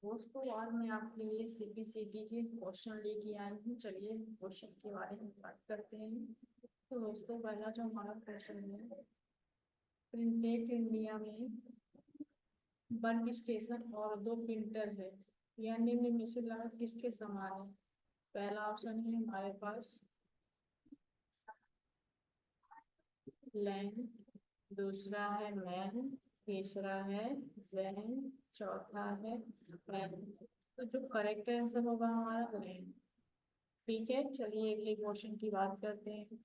दोस्तों आज मैं आपके लिए सीपीसीटी के क्वेश्चन लेके आई हूँ। चलिए क्वेश्चन के बारे में बात करते हैं। तो दोस्तों पहला जो हमारा क्वेश्चन है, प्रिंटेड इंडिया में वर्क स्टेशन और दो प्रिंटर है, यह निम्न में से लागत किसके समान है? पहला ऑप्शन है हमारे पास लैंड, दूसरा है मैन, तीसरा है वैन, चौथा है मैन। तो जो करेक्ट आंसर होगा हमारा लैंड। ठीक है, चलिए अगले क्वेश्चन की बात करते हैं।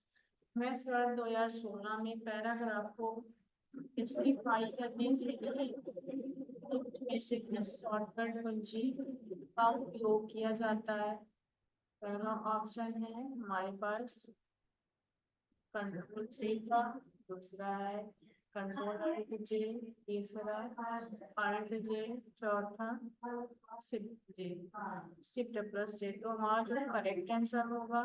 मैथ्स वर्ग 2016 में पैराग्राफ को स्पेसिफाई करने के लिए बेसिक शॉर्टकट कुंजी का उपयोग किया जाता है। पहला ऑप्शन है हमारे पास कंट्रोल जे का, दूसरा है कंट्रोल जे, तीसरा अल्ट जे, चौथा शिफ्ट जे, शिफ्ट प्लस जे। तो हमारा जो करेक्ट आंसर होगा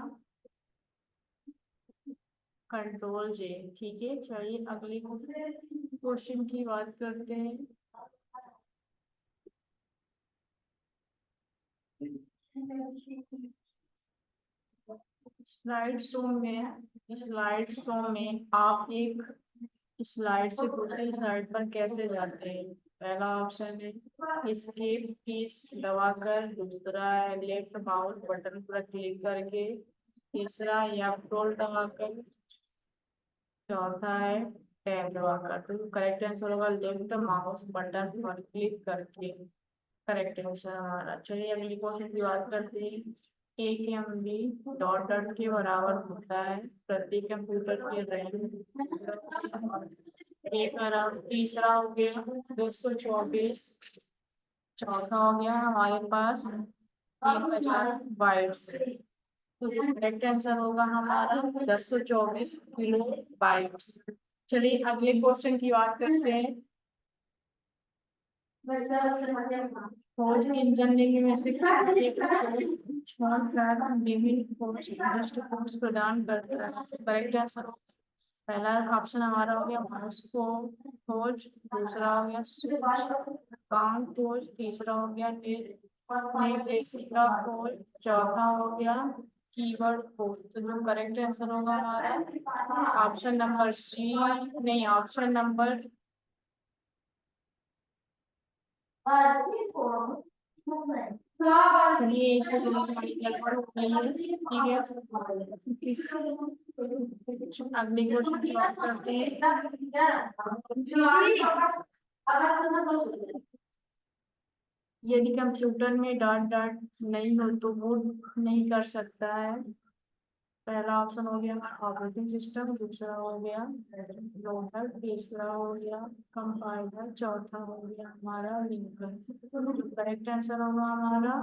कंट्रोल जे। ठीक है, चलिए अगले क्वेश्चन की बात करते हैं। स्लाइड शो में आप एक स्लाइड से दूसरी स्लाइड पर कैसे जाते हैं? पहला ऑप्शन है एस्केप कीज दबाकर, दूसरा है लेफ्ट माउस बटन पर क्लिक करके, तीसरा या कंट्रोल दबाकर, चौथा है टैब दबाकर। तो करेक्ट आंसर होगा लेफ्ट माउस बटन पर क्लिक करके। करेक्ट आंसर हमारा। चलिए अगली क्वेश्चन की बात करते हैं। एक MB डॉट डॉट के बराबर होता है प्रति कंप्यूटर के रैम। एक अरब, तीसरा हो गया 224, चौथा हो गया हमारे पास 3000 बाइट्स। तो जो करेक्ट आंसर होगा हमारा 1024 किलो बाइट्स। चलिए अगले क्वेश्चन की बात करते हैं। खोज इंजीनियरिंग में से विभिन्न खोज प्रदान करता है। करेक्ट आंसर पहला ऑप्शन हमारा हो गया मॉस्को खोज, दूसरा हो गया कांग खोज, तीसरा हो गया निर्देशिका खोज, चौथा हो गया कीवर्ड खोज। तो जो करेक्ट आंसर होगा हमारा ऑप्शन नंबर सी, नहीं ऑप्शन नंबर, चलिए इसको थोड़ा सा गड़बड़ हो गई है। ठीक है, अगले क्वेश्चन की बात करते हैं। यदि कंप्यूटर में डॉट डॉट नहीं हो तो वो नहीं कर सकता है। पहला ऑप्शन हो गया ऑपरेटिंग सिस्टम, दूसरा हो गया लोडर, तीसरा हो गया कंपाइलर, चौथा हो गया हमारा लिंकर। करेक्ट आंसर होगा हमारा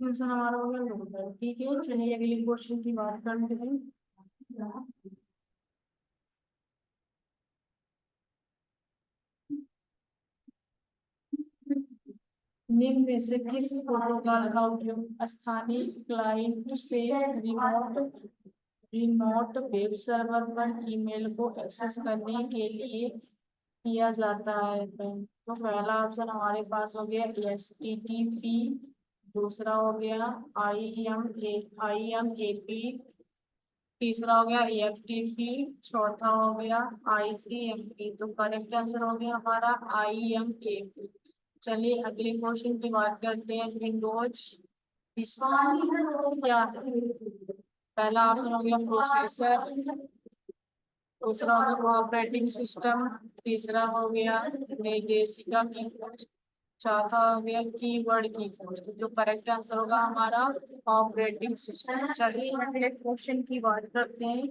आंसर हमारा हो गया लोडर। ठीक है, चलिए अगले क्वेश्चन की बात करते हैं। निम्न में से किस प्रोटोकॉल का उपयोग स्थानीय क्लाइंट से रिमोट रिमोट वेब सर्वर पर ईमेल को एक्सेस करने के लिए किया जाता है? तो पहला ऑप्शन हमारे पास हो गया HTTP, दूसरा हो गया IMAP, तीसरा हो गया AFTP, चौथा हो गया ICMP। तो करेक्ट आंसर हो गया हमारा IMAP। चलिए अगले क्वेश्चन की बात करते हैं। विंडोज क्या है? पहला ऑप्शन हो गया प्रोसेसर, दूसरा हो गया ऑपरेटिंग सिस्टम, तीसरा हो गया निर्देशिका की खोज, चौथा हो गया कीवर्ड की खोज। तो जो करेक्ट आंसर होगा हमारा ऑपरेटिंग सिस्टम। चलिए अगले क्वेश्चन की बात करते हैं।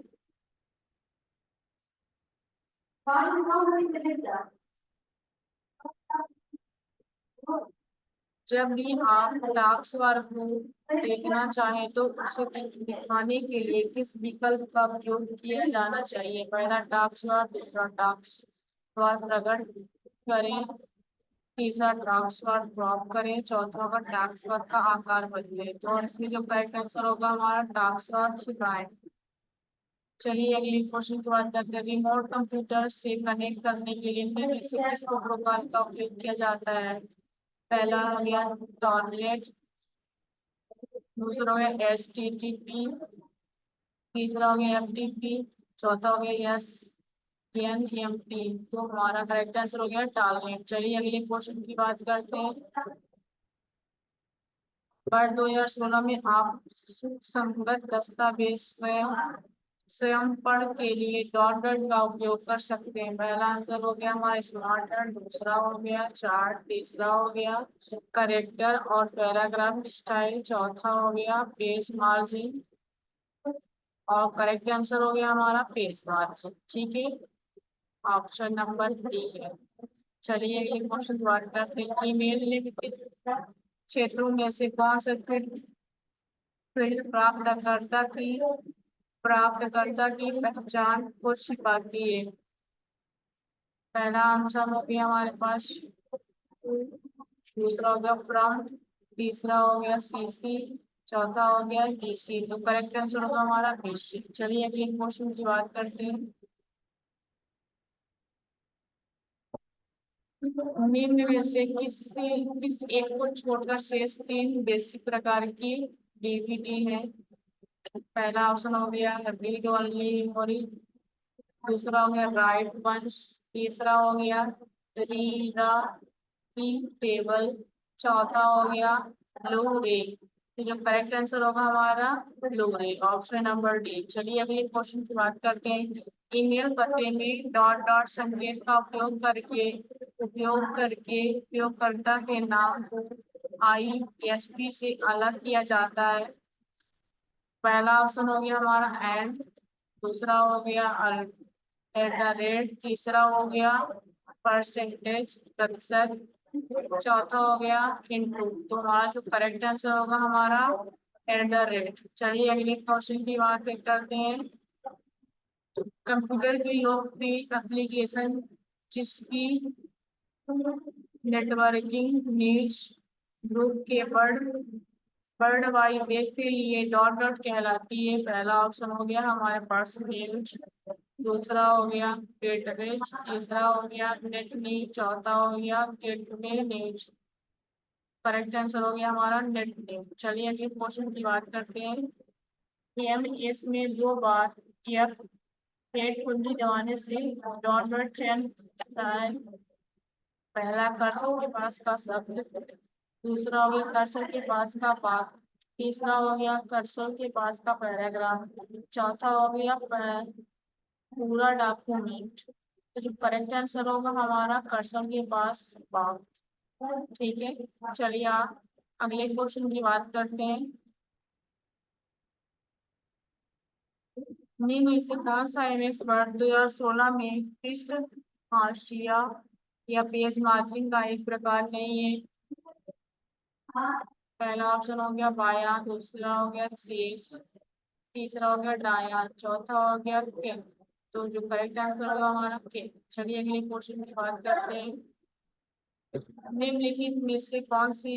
जब भी आप टास्क बार को देखना चाहें तो उसे दिखाने के लिए किस विकल्प का उपयोग किया जाना चाहिए? पहला टास्क बार, दूसरा टास्क बार प्रकट करें, तीसरा ट्रांसफर ड्रॉप करें, चौथा होगा ट्रांसफर का आकार बदले। तो इसमें जो करेक्ट आंसर होगा हमारा ट्रांसफर छिपाए। चलिए अगले क्वेश्चन की बात करते हैं। रिमोट कंप्यूटर से कनेक्ट करने के लिए निम्न से किस प्रोटोकॉल का उपयोग किया जाता है? पहला हो गया टॉरनेट, दूसरा हो गया HTTP, तीसरा हो गया FTP, चौथा हो गया NMT। तो हमारा करेक्ट आंसर हो गया टॉरनेट। चलिए अगले क्वेश्चन की बात करते हैं। वर्ष 2016 में आप संगत दस्तावेज स्वयं पढ़ के लिए डॉट डॉट का उपयोग कर सकते हैं। पहला आंसर हो गया हमारा स्मार्ट है, दूसरा हो गया चार्ट, तीसरा हो गया करेक्टर और पैराग्राफ स्टाइल, चौथा हो गया पेज मार्जिन और करेक्ट आंसर हो गया हमारा पेज मार्जिन। ठीक है, ऑप्शन नंबर डी है। चलिए ये क्वेश्चन बात करते हैं। ईमेल निम्नलिखित क्षेत्रों में से कौन से फील्ड प्राप्तकर्ता की पहचान को छिपाती है? पहला ऑप्शन हो गया हमारे पास, दूसरा हो गया फ्रॉम, तीसरा हो गया CC, चौथा हो गया BC। तो करेक्ट आंसर होगा हमारा BC। चलिए अगले क्वेश्चन की बात करते हैं। निम्न में से किस एक को छोड़कर शेष 3 बेसिक प्रकार की DVD है? पहला ऑप्शन हो गया रीड ओनली मेमोरी, दूसरा हो गया राइट वंस, तीसरा हो गया टेबल, चौथा हो गया ब्लू रे। तो जो करेक्ट आंसर होगा हमारा ब्लू रे, ऑप्शन नंबर डी। चलिए अगले क्वेश्चन की बात करते हैं। ईमेल पते में डॉट डॉट संकेत का उपयोग करके उपयोगकर्ता के नाम को ISP से अलग किया जाता है। पहला ऑप्शन हो गया हमारा एंड, दूसरा हो गया @, तीसरा हो गया परसेंटेज प्रतिशत, चौथा हो गया इंटू। तो हमारा जो करेक्ट आंसर होगा हमारा @। चलिए अगले क्वेश्चन की बात करते हैं। कंप्यूटर की लोकप्रिय एप्लीकेशन जिसकी नेटवर्किंग न्यूज ग्रुप के वर्ल्ड वाइड वेब के लिए डॉट डॉट कहलाती है। पहला ऑप्शन हो गया हमारे पास न्यूज, दूसरा हो गया गेटवेज, तीसरा हो गया नेट न्यूज, चौथा हो गया गेटवे न्यूज। करेक्ट आंसर हो गया हमारा नेट न्यूज। चलिए अगले क्वेश्चन की बात करते हैं। MS में 2 बार एफ 8 कुंजी दबाने से डॉट डॉट चयन होता है। पहला कर्सर के पास का शब्द, दूसरा हो गया कर्सर के पास का वाक्य, तीसरा हो गया कर्सर के पास का पैराग्राफ, चौथा हो गया पूरा डॉक्यूमेंट। तो जो करेक्ट आंसर होगा हमारा कर्सर के पास वाक्य। ठीक है, चलिए आप अगले क्वेश्चन की बात करते हैं। निम्न में से कौन सा MS वर्ड 2016 में पृष्ठ हाशिया या पेज मार्जिन का एक प्रकार नहीं है? पहला ऑप्शन हो गया बाया, दूसरा हो गया शीर्ष, तीसरा हो गया दाया, चौथा हो गया के। तो जो करेक्ट आंसर होगा हमारा के। चलिए अगले क्वेश्चन की बात करते हैं। निम्नलिखित में से कौन सी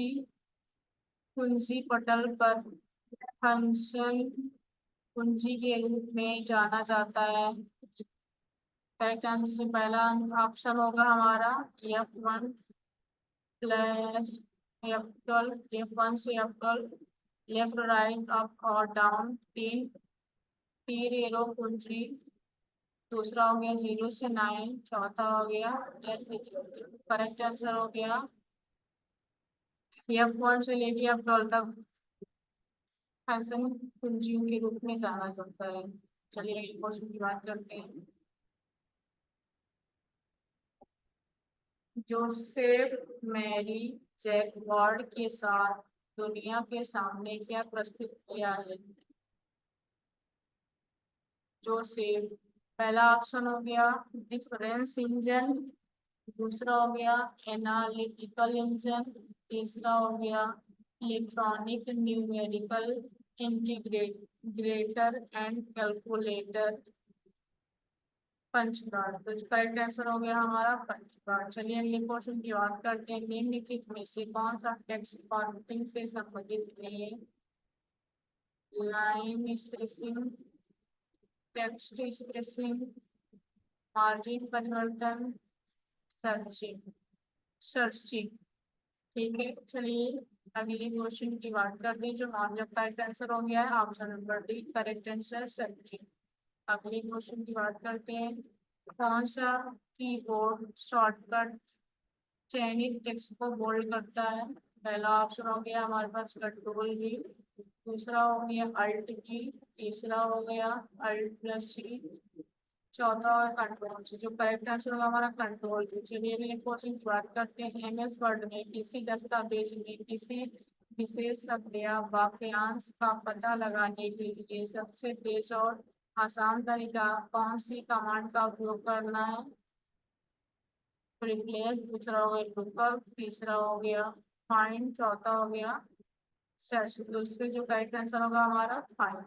कुंजी पटल पर फंक्शन कुंजी के रूप में जाना जाता है? करेक्ट आंसर पहला ऑप्शन होगा हमारा F1 प्लस F1 से F12, लेफ्ट राइट अप और डाउन, तीन एरो कुंजी, दूसरा हो गया 0 से 9, चौथा हो गया ऐसे। करेक्ट आंसर हो गया F1 से लेके F12 तक फंक्शन कुंजियों के रूप में जाना जाता है। चलिए क्वेश्चन की बात करते हैं। जोसेफ मैरी जैकवार्ड के साथ दुनिया के सामने क्या प्रस्तुत किया है? जोसेफ, पहला ऑप्शन हो गया डिफरेंस इंजन, दूसरा हो गया एनालिटिकल इंजन, तीसरा हो गया electronic numerical integrator and calculator. पंचगाड़। तो करेक्ट आंसर हो गया हमारा पंचगाड़। चलिए अगले क्वेश्चन की बात करते हैं। निम्नलिखित में से कौन सा टेक्स्ट फॉर्मेटिंग से संबंधित नहीं है? Line spacing, text spacing, margin परिवर्तन, सर्चिंग। सर्चिंग, ठीक है। चलिए अगले क्वेश्चन की बात करते हैं जो नॉन करेक्ट आंसर हो गया है option number D, correct answer searching. अगले क्वेश्चन की बात करते हैं। कौन सा कीबोर्ड शॉर्टकट चयनित टेक्स्ट को बोल्ड करता है? पहला ऑप्शन हो गया हमारे पास कंट्रोल की, दूसरा हो गया अल्ट की, तीसरा हो गया अल्ट प्लस सी, चौथा होगा कंट्रोल सी। जो करेक्ट आंसर होगा हमारा कंट्रोल की। चलिए अगले क्वेश्चन की बात करते हैं। एमएस वर्ड में किसी दस्तावेज में किसी विशेष शब्द या वाक्यांश का पता लगाने के लिए सबसे तेज और आसान तरीका कौन सी कमांड का उपयोग करना है? रिप्लेस, दूसरा हो गया लुकअप, तीसरा हो गया फाइंड, चौथा हो गया सर्च। तो इससे जो करेक्ट आंसर होगा हमारा फाइंड।